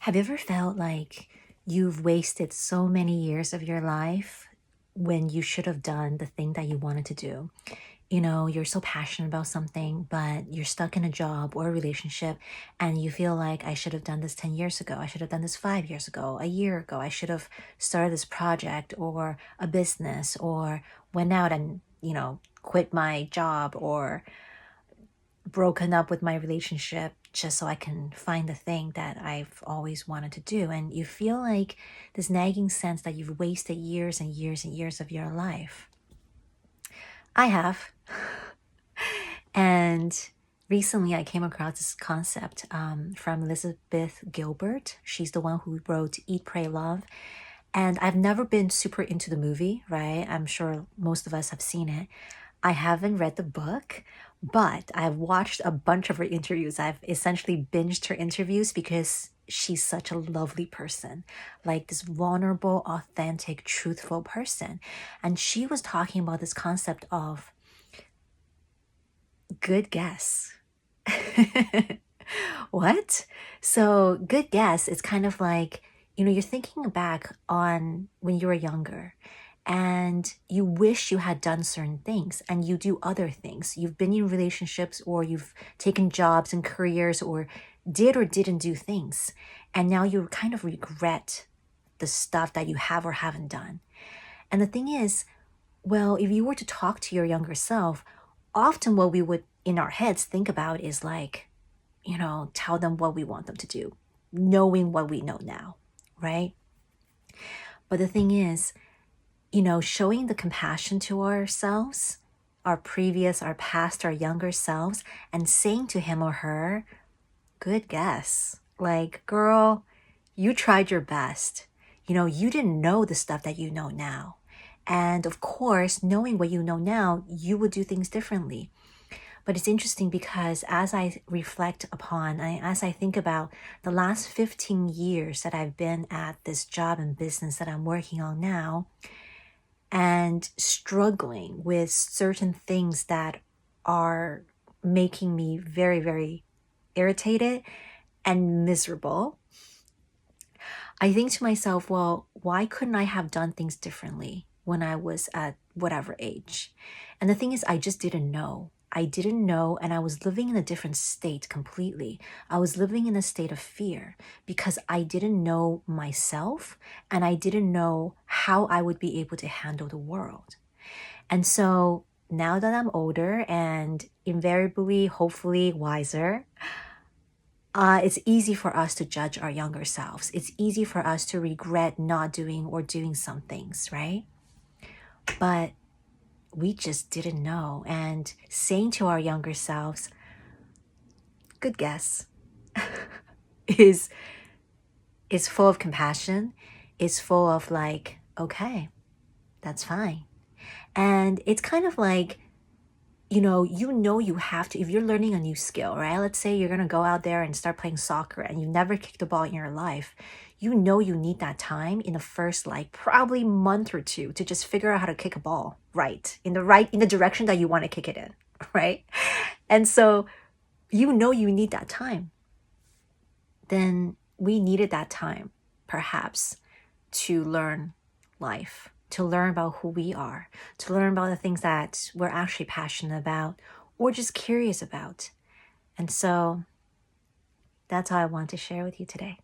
Have you ever felt like you've wasted so many years of your life when you should have done the thing that you wanted to do? You know, you're so passionate about something, but you're stuck in a job or a relationship, and you feel like I should have done this 10 years ago. I should have done this 5 years ago, a year ago. I should have started this project or a business or went out and, quit my job or broken up with my relationship just so I can find the thing that I've always wanted to do. And you feel like this nagging sense that you've wasted years and years and years of your life. I have. And recently I came across this concept from Elizabeth Gilbert. She's the one who wrote Eat, Pray, Love. And I've never been super into the movie, right? I'm sure most of us have seen it. I haven't read the book, but I've watched a bunch of her interviews. I've essentially binged her interviews because she's such a lovely person, like this vulnerable, authentic, truthful person. And she was talking about this concept of good guess. What? So, good guess is kind of like, you're thinking back on when you were younger and you wish you had done certain things and you do other things. You've been in relationships or you've taken jobs and careers or did or didn't do things. And now you kind of regret the stuff that you have or haven't done. And the thing is, well, if you were to talk to your younger self, often what we would in our heads think about is like, tell them what we want them to do, knowing what we know now, right? But the thing is, showing the compassion to ourselves, our previous, our past, our younger selves, and saying to him or her, good guess. Like, girl, you tried your best. You didn't know the stuff that you know now. And of course, knowing what you know now, you would do things differently. But it's interesting because as I reflect upon, as I think about the last 15 years that I've been at this job and business that I'm working on now, and struggling with certain things that are making me very, very irritated and miserable, I think to myself, well, why couldn't I have done things differently when I was at whatever age? And the thing is, I just didn't know. I didn't know, and I was living in a different state completely. I was living in a state of fear because I didn't know myself and I didn't know how I would be able to handle the world. And so now that I'm older and invariably, hopefully wiser, it's easy for us to judge our younger selves. It's easy for us to regret not doing or doing some things, right? But we just didn't know. And saying to our younger selves, good guess, is full of compassion, is full of like, okay, that's fine. And it's kind of like, you have to, if you're learning a new skill, right? Let's say you're going to go out there and start playing soccer and you never kicked a ball in your life. You need that time in the first, like, probably month or two to just figure out how to kick a ball in the direction that you want to kick it in, right? And so, you need that time. Then we needed that time, perhaps, to learn life, to learn about who we are, to learn about the things that we're actually passionate about or just curious about. And so that's all I want to share with you today.